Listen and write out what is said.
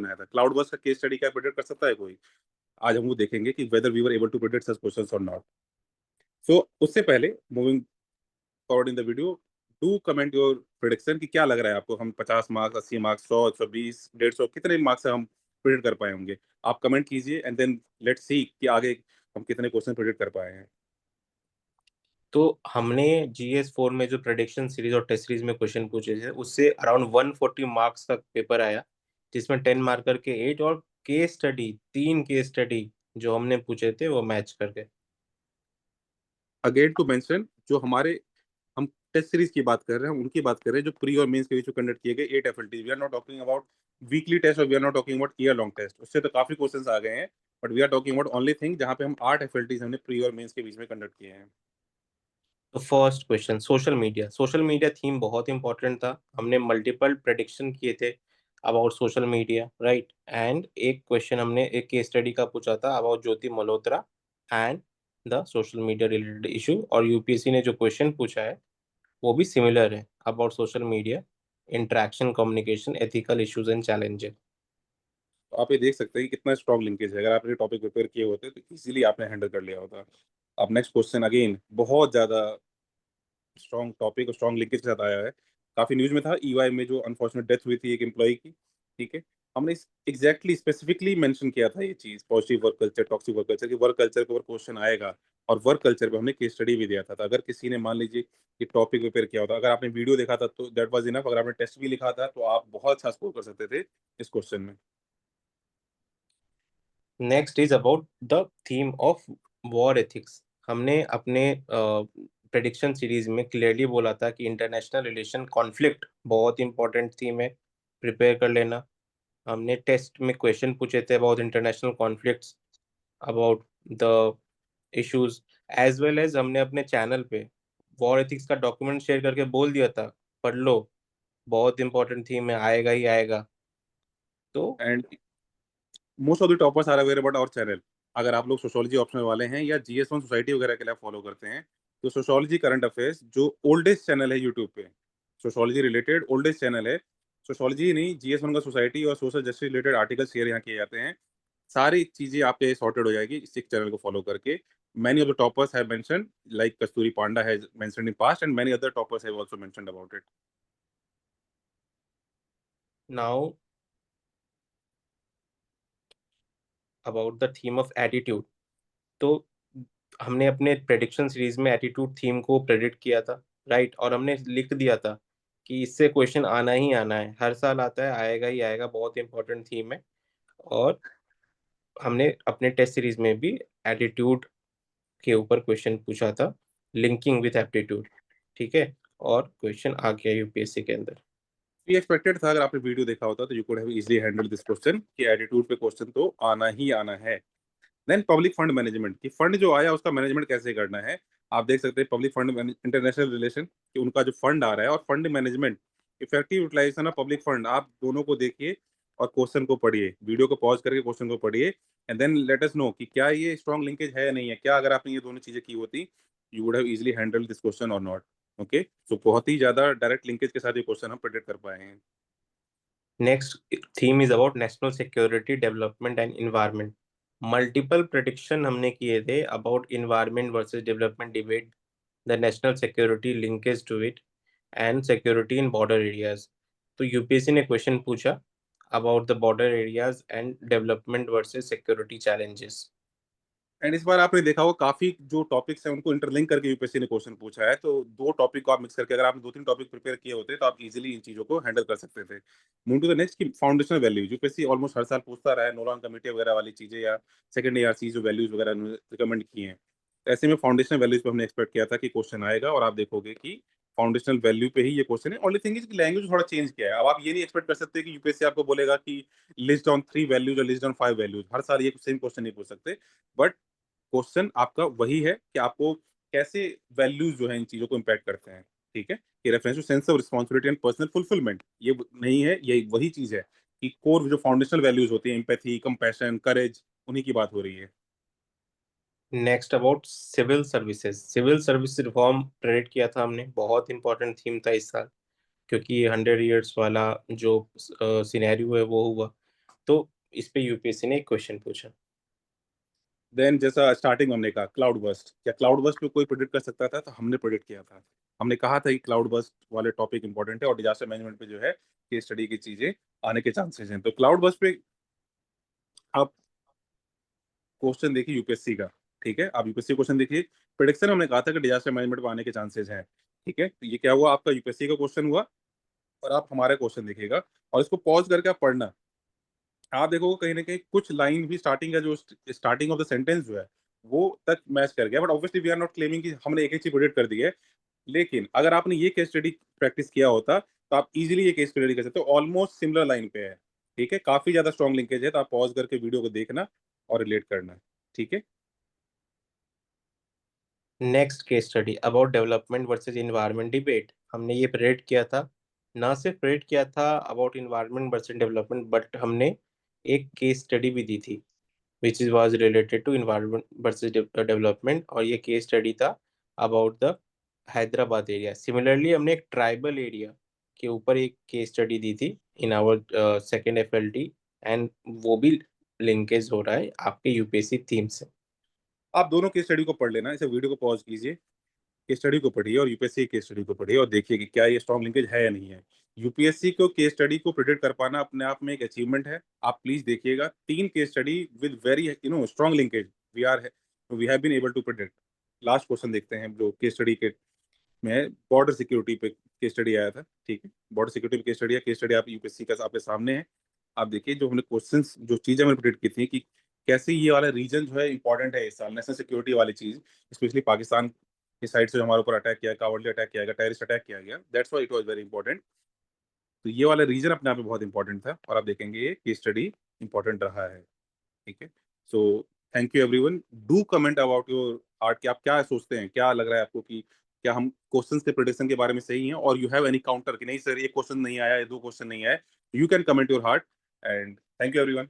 आया था। Cloud burst का केस स्टडी क्या प्रेडिक्ट कर सकता है कोई? आज हम वो देखेंगे कि whether we were able to predict such questions और नॉट। सो उससे पहले moving forward in the video, do comment your prediction कि क्या लग रहा है आपको, हम 50 मार्क्स, 80 मार्क्स, 100, 120, 150 कितने मार्क्स से हम प्रेडिक्ट कर पाए होंगे? आप कमेंट कीजिए एंड देन लेट्स सी कि आगे हम कितने क्वेश्चन प्रेडिक्ट कर पाए हैं। तो हमने GS4 में जो प्रेडिक्शन सीरीज और टेस्ट सीरीज में क्वेश्चन पूछे थे, उससे अराउंड 140 मार्क्स का पेपर आया, जिसमें 10 मार्कर के 8 और केस स्टडी 3 केस स्टडी जो हमने पूछे थे वो मैच कर गए। अगेन टू मेंशन, जो हमारे हम टेस्ट सीरीज की बात कर रहे हैं, उनकी बात कर रहे हैं जो प्री और मेंस के बीच में कंडक्ट किए गए 8 FLT. We are not talking about weekly test और we are not talking about year long test, उससे तो काफी क्वेश्चंस आ गए हैं। But we are talking about only thing जहां पे हम 8 एफएलटीज हमने प्री और मेंस के बीच में कंडक्ट किए हैं। तो first question, social media theme बहुत इंपॉर्टेंट था। हमने मल्टीपल प्रेडिक्शन किए थे about social media, right. And एक क्वेश्चन हमने एक केस स्टडी का पूछा था about Jyoti Malhotra and the social media related issue, और यूपीएससी ने जो क्वेश्चन पूछा है वो भी सिमिलर है about social media interaction, communication, ethical issues and challenges. तो आप ये देख सकते हैं कि कितना स्ट्रॉन्ग लिंकेज है। अगर आपने टॉपिक प्रिपेयर किए होते तो इजीली आपने हैंडल कर लिया होता। अब नेक्स्ट क्वेश्चन अगेन बहुत ज्यादा स्ट्रॉन्ग टॉपिक और स्ट्रॉन्ग लिंकेज के साथ आया है। काफी न्यूज में था ईवाई में जो अनफॉर्चुनेट डेथ हुई थी एक एम्प्लॉय की। ठीक है, हमने एग्जैक्टली स्पेसिफिकली मेंशन किया था ये चीज, positive work culture, toxic work culture, की वर्क कल्चर के ऊपर क्वेश्चन आएगा। और वर्क कल्चर पे हमने केस स्टडी भी दिया था। तो अगर किसी ने मान लीजिए कि टॉपिक प्रिपेयर किया होता, अगर आपने वीडियो देखा था तो दैट वाज इनफ। अगर आपने टेस्ट भी लिखा था तो आप बहुत अच्छा स्कोर कर सकते थे इस क्वेश्चन में। Next is about the theme of war ethics. हमने अपने प्रेडिक्शन सीरीज में क्लियरली बोला था कि इंटरनेशनल रिलेशन कॉन्फ्लिक्ट बहुत इंपॉर्टेंट थीम है, प्रिपेयर कर लेना। हमने टेस्ट में क्वेश्चन पूछे थे about international conflicts, about the issues, as well as हमने अपने चैनल पे वॉर एथिक्स का डॉक्यूमेंट शेयर करके बोल दिया था, पढ़ लो, बहुत इंपॉर्टेंट थीम है, आएगा ही आएगा। तो and most of the toppers are aware about our channel. अगर आप लोग सोशोलॉजी ऑप्शनल वाले हैं या जीएस वन सोसाइटी वगैरह के लिए फॉलो करते हैं, तो सोशोलॉजी करंट अफेयर्स जो ओल्डेस्ट चैनल है यूट्यूब पे, सोशोलॉजी रिलेटेड ओल्डेस्ट चैनल है। सोशोलॉजी ही नहीं, जीएस वन का सोसाइटी और social justice related article share यहाँ किए जाते हैं। सारी चीजें आपके सॉर्टेड हो जाएगी इस चैनल को फॉलो करके। Many of the toppers have mentioned, like Kasturi Panda has mentioned in past and many other toppers have also mentioned about it. Now about the theme of attitude. तो हमने अपने prediction series में attitude theme को predict किया था, right, और हमने लिख दिया था कि इससे क्वेश्चन आना ही आना है, हर साल आता है, आएगा ही आएगा, बहुत इंपॉर्टेंट थीम है। और हमने अपने टेस्ट सीरीज में भी एटीट्यूड के ऊपर क्वेश्चन पूछा था, लिंकिंग विथ एप्टीट्यूड, ठीक है, और क्वेश्चन आ गया यूपीएससी के अंदर। ये एक्सपेक्टेड था। अगर आपने वीडियो देखा होता तो you could have easily handle this question कि एटीट्यूड पे क्वेश्चन तो आना ही आना है। देन पब्लिक फंड मैनेजमेंट, कि फंड जो आया उसका मैनेजमेंट कैसे करना है। आप देख सकते हैं पब्लिक फंड इंटरनेशनल रिलेशन, कि उनका जो फंड आ रहा है और fund management, effective utilisation of public fund, आप दोनों को देखिए और क्वेश्चन को पढ़िए, वीडियो को पॉज करके क्वेश्चन को पढ़िए and then let us know कि क्या ये स्ट्रॉन्ग लिंकेज है या नहीं है। क्या अगर आपने ये दोनों चीजें की होती, you would have easily handle this question और नॉट। ओके, सो बहुत ही ज्यादा डायरेक्ट लिंकेज के साथ ये क्वेश्चन हम प्रेडिक्ट कर पाए हैं। Next theme is about national security, development and environment. Multiple prediction हमने किए थे about environment versus development debate, the national security linkage to it, and security in border areas. तो यूपीएससी ने क्वेश्चन पूछा about the border areas and development versus security challenges. And इस बार आपने देखा होगा काफी जो टॉपिक्स हैं उनको इंटरलिंक करके यूपीएससी ने क्वेश्चन पूछा है। तो दो टॉपिक को आप मिक्स करके अगर आपने दो तीन टॉपिक प्रिपेयर किए होते तो आप इजीली इन चीजों को हैंडल कर सकते थे। मूव टू द नेक्स्ट, की फाउंडेशनल वैल्यूज। यूपीएससी ऑलमोस्ट हर साल पूछता रहा है नोरान कमेटी वगैरह वाली चीजें या सेकंड ईआरसी जो वैल्यूज वगैरह रिकमेंड किए हैं। तो ऐसे में फाउंडेशनल वैल्यूज पे हमने एक्सपेक्ट किया था कि क्वेश्चन आएगा और आप देखोगे कि फाउंडेशनल वैल्यू पे ही ये क्वेश्चन है। ओनली थिंग इज कि लैंग्वेज थोड़ा चेंज किया है। अब आप ये नहीं एक्सपेक्ट कर सकते कि यूपीएससी आपको बोलेगा कि लिस्ट ऑन 3 वैल्यूज और लिस्ट ऑन 5 वैल्यूज, हर साल ये सेम क्वेश्चन नहीं पूछ सकते। बट क्वेश्चन आपका वही है कि आपको कैसे वैल्यूज जो है इन चीजों को इम्पैक्ट करते हैं। ठीक है, ये reference to sense of responsibility and personal fulfilment ये नहीं है, ये वही चीज है कि कोर जो फाउंडेशनल वैल्यूज होती है, एम्पैथी, कंपैशन, करेज, उन्हीं की बात हो रही है। Next about civil services. Civil service reform predict किया था हमने, बहुत इंपॉर्टेंट थीम था इस साल, क्योंकि ये 100 ईयर्स वाला जो सिनेरियो है वो हुआ। तो इस पे यूपीएससी ने एक क्वेश्चन पूछा। देन जैसा स्टार्टिंग हमने कहा क्लाउड बर्स्ट, क्या क्लाउड बर्स्ट पे कोई प्रेडिक्ट कर सकता था? तो हमने प्रेडिक्ट किया था। हमने कहा था कि क्लाउड बर्स्ट वाले टॉपिक इंपॉर्टेंट है और डिजास्टर मैनेजमेंट पे जो है केस स्टडी की चीजें आने के चांसेस हैं। तो क्लाउड बर्स्ट पे आप क्वेश्चन देखिए यूपीएससी का, ठीक है? आप यूपीएससी क्वेश्चन देखिए। प्रेडिक्शन हमने कहा था कि डिजास्टर मैनेजमेंट में आने के चांसेस हैं, ठीक है? तो ये क्या हुआ, आपका यूपीएससी का क्वेश्चन हुआ और आप हमारा क्वेश्चन देखिएगा और इसको पॉज करके आप पढ़ना। आप देखोगे कहीं ना कहीं कुछ लाइन भी स्टार्टिंग का जो स्टार्टिंग ऑफ द सेंटेंस जो है वो तक मैच कर गया, but obviously we are not claiming कि हमने एक चीज प्रोडिक्ट कर दी है। लेकिन अगर आपने ये केस स्टडी प्रैक्टिस किया होता तो आप इजीली ये केस स्टडी कर सकते हो, ऑलमोस्ट सिमिलर लाइन पे है, ठीक है? काफी ज्यादा स्ट्रॉन्ग लिंकेज है, तो आप पॉज करके वीडियो को देखना और रिलेट करना, ठीक है? Next case study about development versus environment debate, हमने ये प्रेडिक्ट किया था। ना सिर्फ प्रेडिक्ट किया था about environment versus development, but हमने एक केस स्टडी भी दी थी which is was related to environment versus development, और ये केस स्टडी था about the Hyderabad area. Similarly हमने एक ट्राइबल एरिया के ऊपर एक केस स्टडी दी थी in our second FLT, and वो भी लिंकेज हो रहा है आपके यूपीएससी थीम से। आप दोनों केस स्टडी को पढ़ लेना, इसे वीडियो को पॉज कीजिए, केस स्टडी को पढ़िए और यूपीएससी केस स्टडी को पढ़िए और देखिए कि क्या ये स्ट्रॉन्ग लिंकेज है या नहीं है। यूपीएससी को केस स्टडी को प्रिडिक्ट कर पाना अपने आप में एक अचीवमेंट है। आप प्लीज देखिएगा 3 case study with very strong linkage we have been able to predict. Last question देखते हैं जो केस स्टडी के में बॉर्डर सिक्योरिटी पे केस स्टडी आया था, ठीक है? बॉर्डर सिक्योरिटी पे केस स्टडी है, केस स्टडी आप यूपीएससी का आपके सामने है। आप देखिए जो हमने क्वेश्चंस जो चीजें हमने प्रिडिक्ट की थी कि कैसे ये वाला रीजन जो है इंपॉर्टेंट है इस साल, नेशनल सिक्योरिटी वाली चीज, स्पेशली पाकिस्तान की साइड से जो हमारे ऊपर अटैक किया, कावर्डली अटैक किया गया, टेररिस्ट अटैक किया गया, that's why it was very important. तो ये वाला रीजन अपने आप में बहुत इंपॉर्टेंट था और आप देखेंगे ये केस स्टडी इंपॉर्टेंट रहा है, ठीक है? So thank you everyone, do comment about your art कि आप क्या सोचते हैं, क्या लग रहा है आपको कि क्या हम क्वेश्चंस के प्रेडिक्शन के बारे में सही हैं, और यू हैव एनी काउंटर कि नहीं सर ये क्वेश्चन नहीं आया, ये 2 क्वेश्चन नहीं आए, you can comment your heart. And thank you everyone.